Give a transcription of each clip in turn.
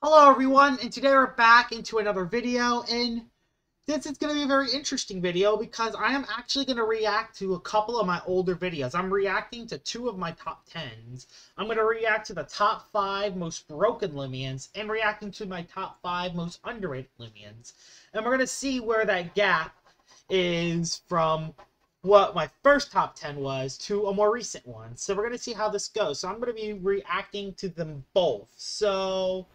Hello everyone, and today we're back into another video, and this is going to be a very interesting video because I am actually going to react to a couple of my older videos. I'm reacting to two of my top 10s. I'm going to react to the top 5 most broken Lumions, and reacting to my top 5 most underrated Lumions. And we're going to see where that gap is from what my first top 10 was to a more recent one. So we're going to see how this goes. So I'm going to be reacting to them both. So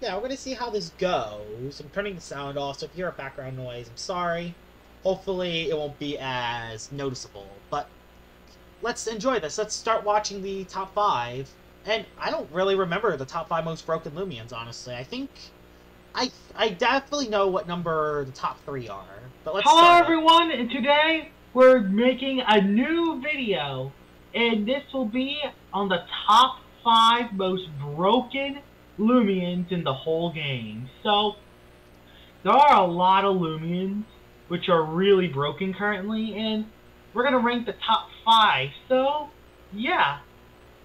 yeah, we're going to see how this goes. I'm turning the sound off, so if you hear a background noise, I'm sorry. Hopefully it won't be as noticeable, but let's enjoy this. Let's start watching the top 5. And I don't really remember the top 5 most broken Lumions, honestly. I think I definitely know what number the top 3 are, but let's Hello start everyone, and today we're making a new video, and this will be on the top 5 most broken Lumions in the whole game. So, there are a lot of Lumions which are really broken currently, and we're going to rank the top 5. So, yeah,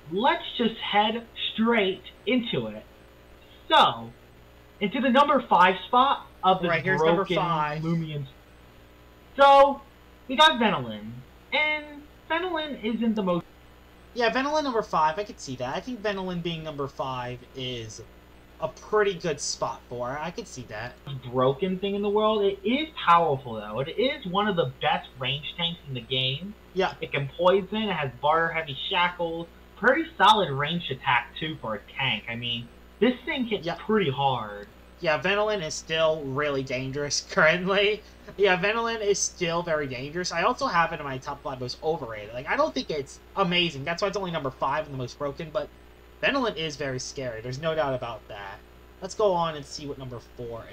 let's just head straight into it. So, into the number 5 spot of the here's broken number 5. Lumions. So, we got Venilyn, and Venilyn isn't the most... Yeah, Venilyn number 5, I could see that. I think Venilyn being number 5 is a pretty good spot for her. I could see that. broken thing in the world. It is powerful, though. It is one of the best range tanks in the game. Yeah. It can poison, it has barter-heavy shackles. Pretty solid ranged attack, too, for a tank. I mean, this thing hits pretty hard. Yeah, Venilyn is still really dangerous currently. Yeah, Venilyn is still very dangerous. I also have it in my top 5 most overrated. Like, I don't think it's amazing. That's why it's only number 5 in the most broken, but Venilyn is very scary. There's no doubt about that. Let's go on and see what number 4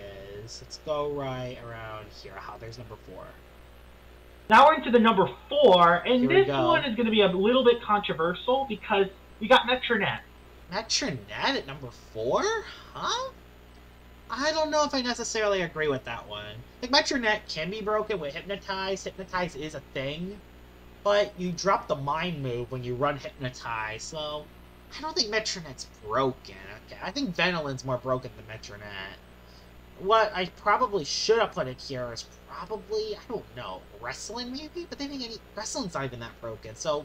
is. Let's go right around here. There's number 4. Now we're into the number 4, and this one is going to be a little bit controversial because we got Metronet. Metronet at number 4? Huh? I don't know if I necessarily agree with that one. Like, Metronet can be broken with Hypnotize. Hypnotize is a thing. But you drop the Mind Move when you run Hypnotize, so I don't think Metronet's broken. Okay, I think Venilyn's more broken than Metronet. What I probably should have put it here is probably, I don't know, Wrestling maybe? But then again, Wrestling's not even that broken, so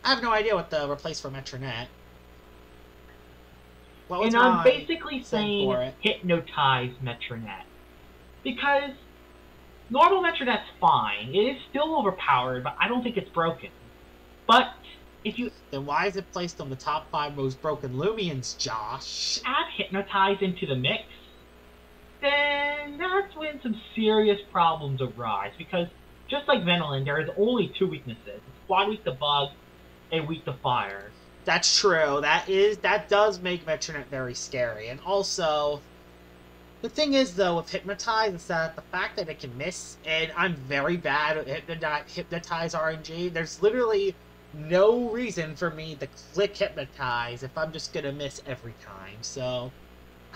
I have no idea what to replace for Metronet. And I'm basically saying Hypnotize Metronet. Because normal Metronet's fine. It is still overpowered, but I don't think it's broken. But if you... Then why is it placed on the top 5 most broken Lumions, Josh? Add Hypnotize into the mix, then that's when some serious problems arise. Because just like Venilyn, there is only 2 weaknesses. It's Squad weak to Bug and weak to Fire. That's true. That does make Metronet very scary. And also, the thing is, though, with Hypnotize, is that the fact that it can miss, and I'm very bad at Hypnotize RNG, there's literally no reason for me to click Hypnotize if I'm just gonna miss every time. So,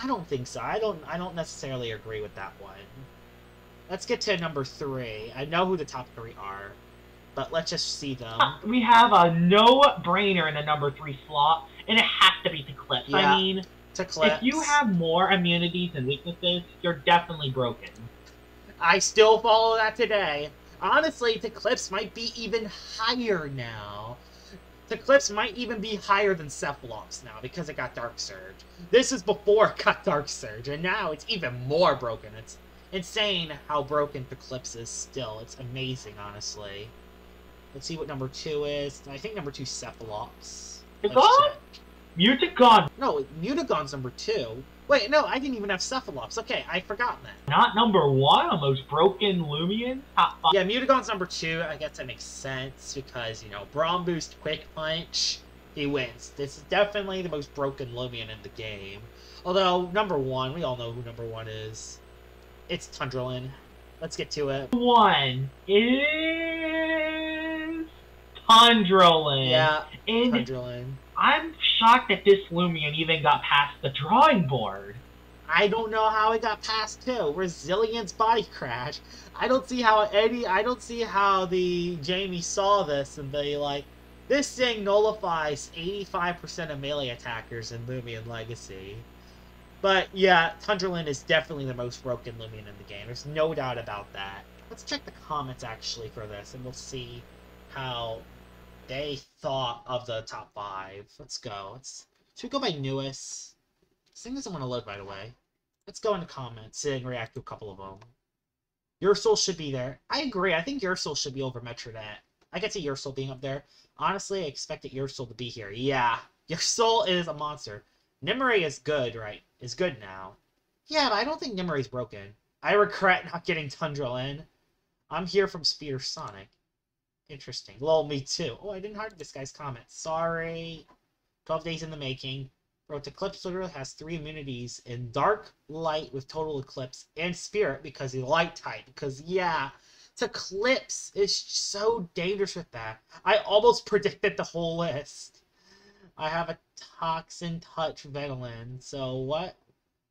I don't think so. I don't necessarily agree with that one. Let's get to number 3. I know who the top 3 are, but let's just see them. We have a no-brainer in the number 3 slot, and it has to be Teclipse. Yeah, I mean, Teclipse. If you have more immunities and weaknesses, you're definitely broken. I still follow that today. Honestly, Teclipse might be even higher now. Teclipse might even be higher than Cephalops now because it got Dark Surge. This is before it got Dark Surge, and now it's even more broken. It's insane how broken Teclipse is still. It's amazing, honestly. Let's see what number 2 is. I think number 2 is Cephalops. Mutagon! No, Mutagon's number 2. Wait, no, I didn't even have Cephalops. Okay, I forgot that. Not number 1 on most broken Lumion? Top 5. Yeah, Mutagon's number 2. I guess that makes sense because, you know, Braum Boost Quick Punch, he wins. This is definitely the most broken Lumion in the game. Although, number 1, we all know who number 1 is. It's Tundrolin. Let's get to it. 1 is Tundrolin. Yeah, and Tundrolin. I'm shocked that this Lumion even got past the drawing board. I don't know how it got past 2. Resilience Body Crash. I don't see how the Jamie saw this and they like, this thing nullifies 85% of melee attackers in Lumion Legacy. But yeah, Tundralin is definitely the most broken Lumion in the game. There's no doubt about that. Let's check the comments actually for this, and we'll see how they thought of the top 5. Let's go. Should we go by newest? This thing doesn't want to load right away. Let's go into comments and react to a couple of them. Ursul should be there. I agree. I think Ursul should be over Metronet. I could see Ursul being up there. Honestly, I expected Ursul to be here. Yeah, Ursul is a monster. Nimue is good, right? Is good now. Yeah, but I don't think Nimue's broken. I regret not getting Tundralin. I'm here from Speeder Sonic. Interesting. Lol, me too. Oh, I didn't hide this guy's comment. Sorry. 12 days in the making. Bro, Eclipse literally has 3 immunities in Dark, Light with Total Eclipse, and Spirit because he's Light type. Because, yeah, Eclipse is so dangerous with that. I almost predicted the whole list. I have a Toxin Touch Venilin. So what?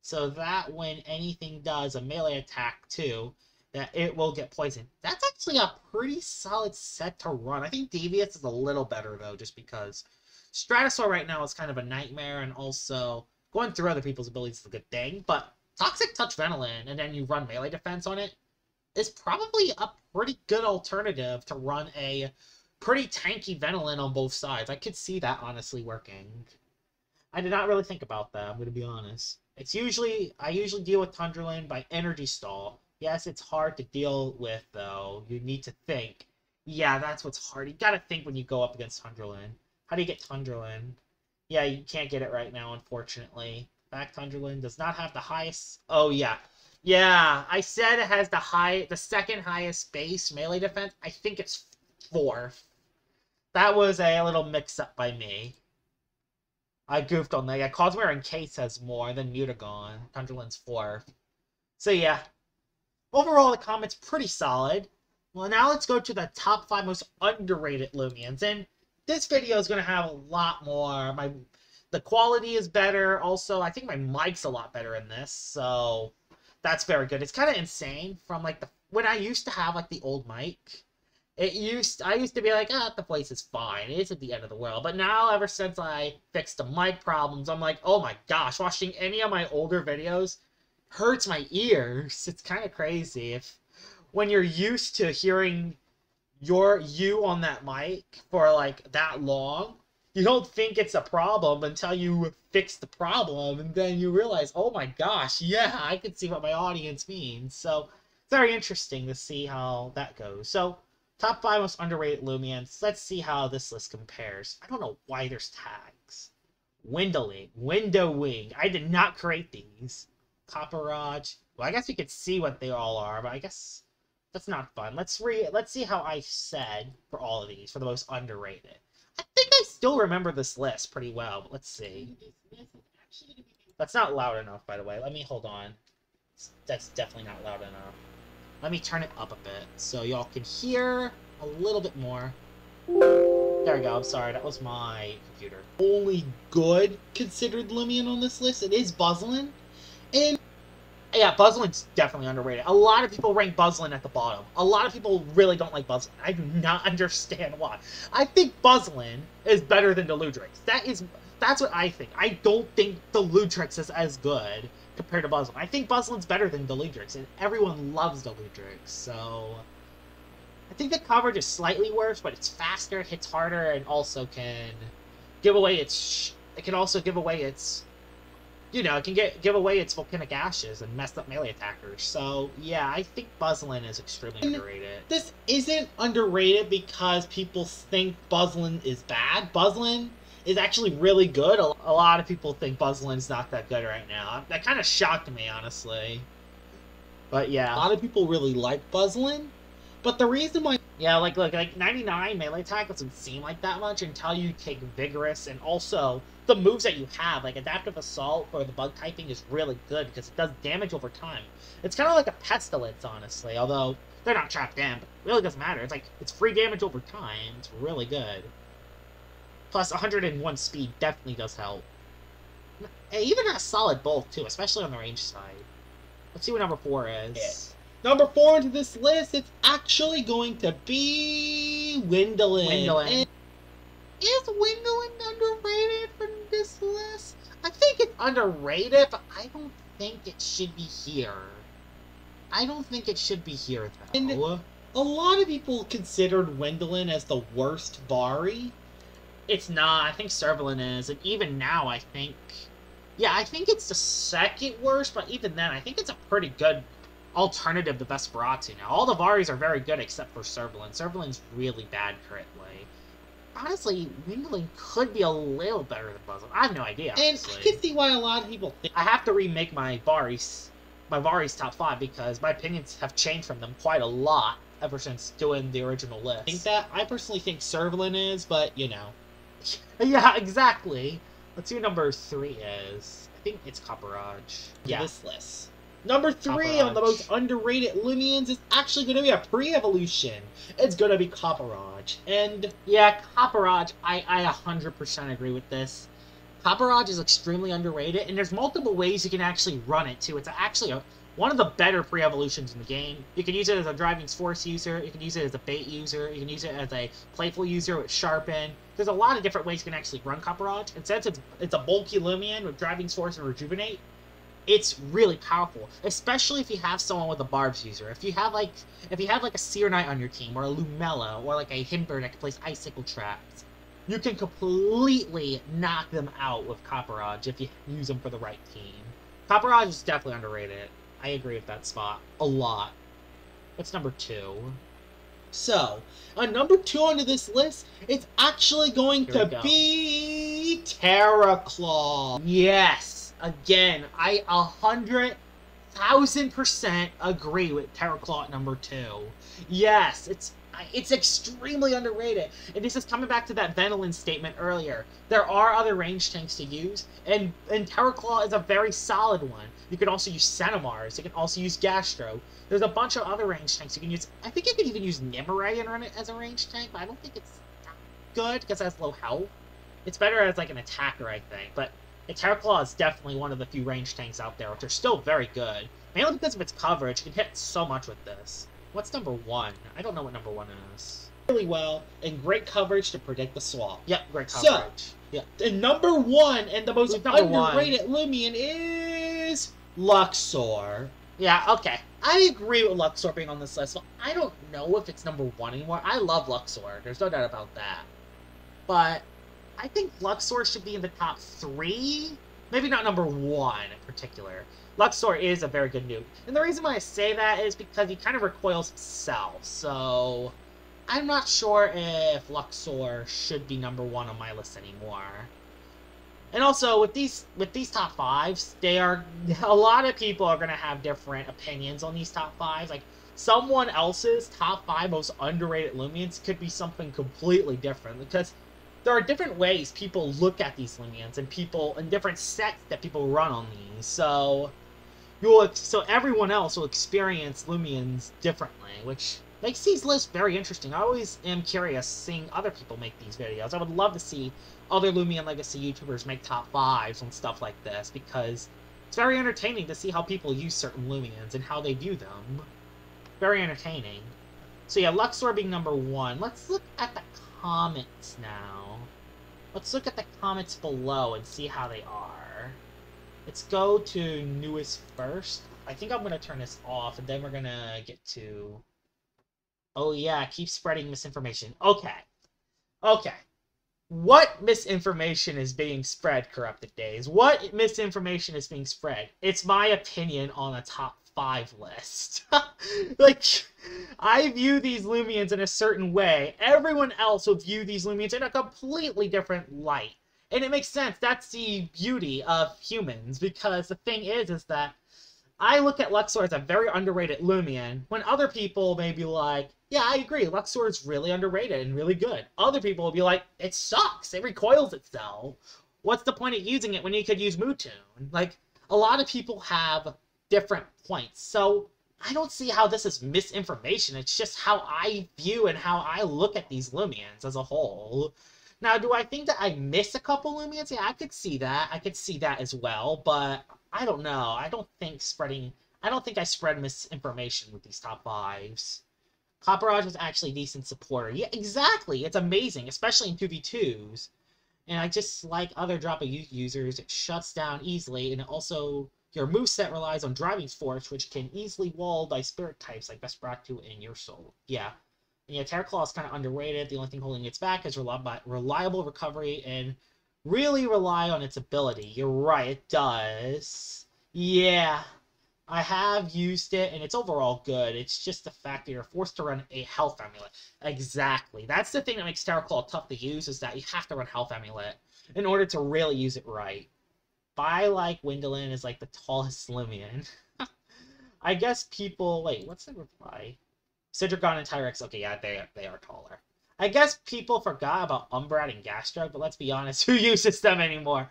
So that when anything does a melee attack too, that it will get poisoned. That's actually a pretty solid set to run. I think Devious is a little better though, just because Stratosaur right now is kind of a nightmare, and also going through other people's abilities is a good thing. But Toxic Touch Venilin, and then you run melee defense on it, is probably a pretty good alternative to run a pretty tanky Venilin on both sides. I could see that honestly working. I did not really think about that, I'm going to be honest. I usually deal with Tundralin by Energy Stall. Yes, it's hard to deal with, though. You need to think. Yeah, that's what's hard. You gotta think when you go up against Tundralin. How do you get Tundralin? Yeah, you can't get it right now, unfortunately. Back Tundralin does not have the highest... Oh, yeah. Yeah, I said it has the second highest base melee defense. I think it's 4th. That was a little mix-up by me. I goofed on that. Yeah, Cosmere and Case has more than Mutagon. Tundralin's 4th. So, yeah. Overall, the comment's pretty solid. Well, now let's go to the top 5 most underrated Lumions. And this video is going to have a lot more. The quality is better. Also, I think my mic's a lot better in this. So, that's very good. It's kind of insane from, like, when I used to have, like, the old mic. I used to be like, the voice is fine. It isn't the end of the world. But now, ever since I fixed the mic problems, I'm like, oh my gosh, watching any of my older videos hurts my ears. It's kind of crazy. When you're used to hearing you on that mic for like that long, you don't think it's a problem until you fix the problem, and then you realize, oh my gosh, yeah, I can see what my audience means. So, very interesting to see how that goes. So, top 5 most underrated Lumions. Let's see how this list compares. I don't know why there's tags. Windowing. I did not create these. Copperage. Well, I guess we could see what they all are, but I guess that's not fun. Let's see how I said for all of these, for the most underrated. I think I still remember this list pretty well, but let's see. That's not loud enough, by the way. Let me hold on. That's definitely not loud enough. Let me turn it up a bit so y'all can hear a little bit more. There we go. I'm sorry. That was my computer. Only good considered Lumion on this list. It is Buzzlin. And yeah, Buzzlin's definitely underrated. A lot of people rank Buzzlin at the bottom. A lot of people really don't like Buzzlin. I do not understand why. I think Buzzlin is better than Deludrix. That's what I think. I don't think Deludrix is as good compared to Buzzlin. I think Buzzlin's better than Deludrix, and everyone loves Deludrix, so I think the coverage is slightly worse, but it's faster, hits harder, and also can give away its... It can also give away its... You know, it can give away its volcanic ashes and mess up melee attackers. So, yeah, I think Buzzlin is extremely underrated. This isn't underrated because people think Buzzlin is bad. Buzzlin is actually really good. A lot of people think Buzzlin's not that good right now. That kind of shocked me, honestly. But, yeah. A lot of people really like Buzzlin. But the reason why... Yeah, like 99 melee attack doesn't seem like that much until you take Vigorous, and also the moves that you have, like Adaptive Assault for the bug typing is really good because it does damage over time. It's kind of like a Pestilence, honestly, although they're not trapped in, but it really doesn't matter. It's like, it's free damage over time. It's really good. Plus, 101 speed definitely does help. It even has solid bulk, too, especially on the range side. Let's see what number 4 is. Yeah. Number 4 into this list, it's actually going to be Wyndolin. Is Wyndolin underrated from this list? I think it's underrated, but I don't think it should be here. I don't think it should be here, though. And a lot of people considered Wendelin as the worst Vari. It's not. I think Servalin is. And even now, I think... Yeah, I think it's the second worst, but even then, I think it's a pretty good alternative to Vesperati now. All the Varis are very good except for Servalin. Servalin's really bad currently. Honestly, Wendelin could be a little better than Buzzle. I have no idea, And honestly. I can see why a lot of people think... I have to remake my Varis top 5 because my opinions have changed from them quite a lot ever since doing the original list. I think that. I personally think Servalin is, but, you know. Yeah, exactly. Let's see what number 3 is. I think it's Copperage. Yeah. This list. Number 3 on the most underrated Lumions is actually going to be a pre-evolution. It's going to be Copperage. And yeah, Copperage, I 100% agree with this. Copperage is extremely underrated, and there's multiple ways you can actually run it, too. It's actually one of the better pre-evolutions in the game. You can use it as a Driving Force user, you can use it as a bait user, you can use it as a playful user with Sharpen. There's a lot of different ways you can actually run Copperage, and since it's a bulky Lumion with Driving Force and Rejuvenate, it's really powerful, especially if you have someone with a Barbs user. If you have like a Seer Knight on your team, or a Lumella, or like a Himber that can place Icicle traps, you can completely knock them out with Copperage if you use them for the right team. Copperage is definitely underrated. I agree with that spot a lot. What's number 2? So, on number 2 onto this list, it's actually going to be Terraclaw. Yes! Again, I 100,000% agree with Terraclaw at number 2. Yes, it's extremely underrated. And this is coming back to that Venilin statement earlier. There are other range tanks to use, and Terraclaw is a very solid one. You can also use Cenomars. You can also use Gastro. There's a bunch of other range tanks you can use. I think you can even use Nimue and run it as a range tank, but I don't think it's that good because it has low health. It's better as like an attacker, I think. But Terraclaw is definitely one of the few range tanks out there, which are still very good. Mainly because of its coverage. You can hit so much with this. What's number 1? I don't know what number 1 is. Really well, and great coverage to predict the swap. Yep, great coverage. So, yeah, and number 1, and the most underrated Lumion is Luxor. Yeah, okay. I agree with Luxor being on this list, but I don't know if it's number 1 anymore. I love Luxor. There's no doubt about that. But I think Luxor should be in the top 3. Maybe not number 1 in particular. Luxor is a very good nuke. And the reason why I say that is because he kind of recoils himself. So I'm not sure if Luxor should be number 1 on my list anymore. And also, with these top 5s, a lot of people are going to have different opinions on these top 5s. Like, someone else's top 5 most underrated Lumions could be something completely different, because there are different ways people look at these Lumions, and different sets that people run on these. So everyone else will experience Lumions differently, which makes these lists very interesting. I always am curious seeing other people make these videos. I would love to see other Lumion Legacy YouTubers make top 5s and stuff like this, because it's very entertaining to see how people use certain Lumions and how they view them. Very entertaining. So yeah, Luxor being number 1. Let's look at the comments now. Let's look at the comments below and see how they are. Let's go to newest first. I think I'm going to turn this off, and then we're going to get to... Oh yeah, keep spreading misinformation. Okay. Okay. What misinformation is being spread, Corrupted Days? What misinformation is being spread? It's my opinion on a top 5 list. Like, I view these Lumions in a certain way. Everyone else will view these Lumions in a completely different light. And it makes sense. That's the beauty of humans, because the thing is that I look at Luxor as a very underrated Lumion, when other people may be like, yeah, I agree, Luxor is really underrated and really good. Other people will be like, it sucks, it recoils itself. What's the point of using it when you could use Mewtwo? Like, a lot of people have different points, so I don't see how this is misinformation. It's just how I view and how I look at these Lumions as a whole. Now, do I think that I miss a couple Lumions? Yeah, I could see that. I could see that as well, but I don't know. I don't think I spread misinformation with these top 5s. Copperage was actually a decent supporter. Yeah, exactly. It's amazing, especially in 2v2s. And I just like other Drop of Youth users, it shuts down easily, and it also, your moveset relies on Driving Force, which can easily wall by spirit types like Vesperatu and Your Soul. Yeah. And yeah, Terra Claw is kind of underrated. The only thing holding its back is reliable recovery and really rely on its ability. You're right, it does. Yeah. I have used it, and it's overall good. It's just the fact that you're forced to run a Health Amulet. Exactly. That's the thing that makes Terra Claw tough to use, is that you have to run Health Amulet in order to really use it right. Like Wyndolin is like the tallest Lumion. I guess people... Wait, what's the reply? Sidrigon and Tyrex. Okay, yeah, they are taller. I guess people forgot about Umbrat and Gastroke, but let's be honest, who uses them anymore?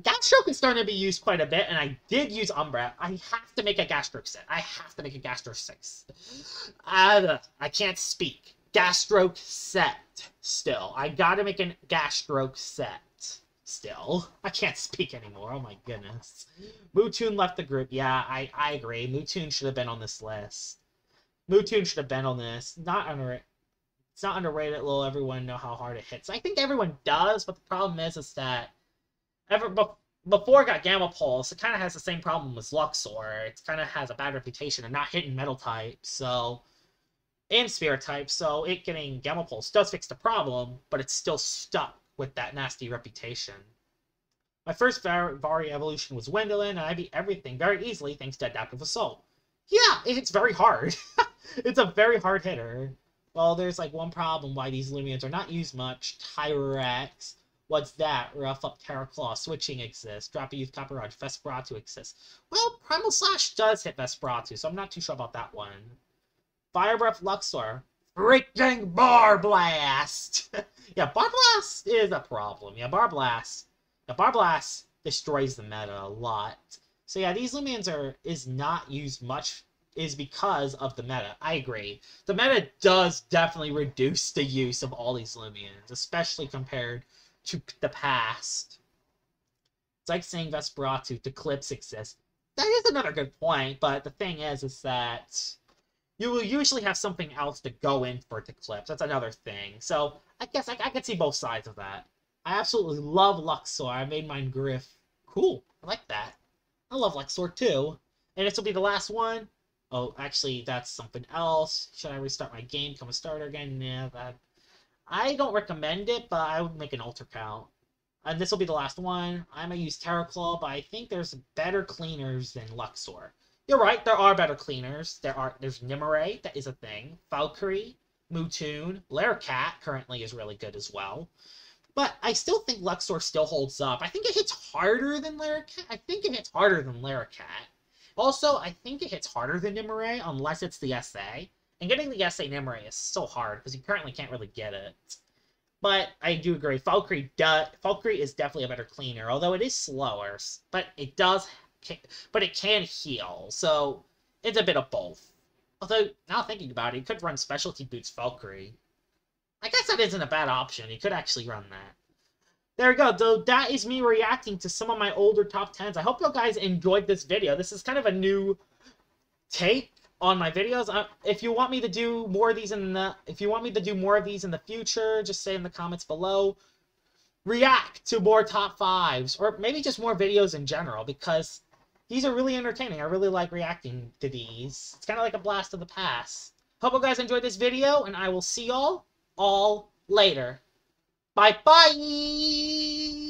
Gastroke is starting to be used quite a bit, and I did use Umbrat. I have to make a Gastroke set. I have to make a Gastroke 6. I can't speak. Gastroke set, still. I gotta make a Gastroke set, still. I can't speak anymore, oh my goodness. Mewtwo left the group. Yeah, I agree. Mewtwo should have been on this list. Mewtwo should have been on this. It's not underrated, will everyone know how hard it hits. I think everyone does, but the problem is that before it got Gamma Pulse, it kind of has the same problem as Luxor. It kind of has a bad reputation of not hitting Metal type, and Spirit type, so it getting Gamma Pulse does fix the problem, but it's still stuck with that nasty reputation. My first Vari evolution was Wyndolin, and I beat everything very easily thanks to Adaptive Assault. Yeah, it hits very hard. It's a very hard hitter. Well, there's like one problem why these Lumions are not used much. Tyrex. What's that? Rough Up Terra Claw. Switching exists. Drop a Youth Copperage. Vesperatu exists. Well, Primal Slash does hit Vesperatu, so I'm not too sure about that one. Fire Breath Luxor. Freaking Bar Blast! Yeah, Bar Blast is a problem. Yeah, Bar Blast destroys the meta a lot. So yeah, these Lumions is not used much, is because of the meta. I agree. The meta does definitely reduce the use of all these Lumions, especially compared to the past. It's like saying Vesperatu to Clips exists. That is another good point, but the thing is that you will usually have something else to go in for Eclipse. That's another thing. So I guess I could see both sides of that. I absolutely love Luxor. I made mine Griff. Cool. I like that. I love Luxor too. And this will be the last one. Oh, actually, that's something else. Should I restart my game? Become a starter again? Yeah, that... I don't recommend it, but I would make an alter count. And this will be the last one. I'm going to use Terra Claw, but I think there's better cleaners than Luxor. You're right, there are better cleaners. There's Nimue, that is a thing. Valkyrie, Mewtwo, Laracat currently is really good as well. But I still think Luxor still holds up. I think it hits harder than Laracat. Also, I think it hits harder than Nimue, unless it's the SA. And getting the SA Nimue is so hard, because you currently can't really get it. But I do agree, Valkyrie is definitely a better cleaner, although it is slower. But it can heal, so it's a bit of both. Although, now thinking about it, you could run Specialty Boots Valkyrie. I guess that isn't a bad option. You could actually run that. There we go. So that is me reacting to some of my older top 10s. I hope you guys enjoyed this video. This is kind of a new take on my videos. If you want me to do more of these in the future, just say in the comments below. React to more top 5s, or maybe just more videos in general, because these are really entertaining. I really like reacting to these. It's kind of like a blast of the past. Hope you guys enjoyed this video, and I will see y'all all later. Bye-bye!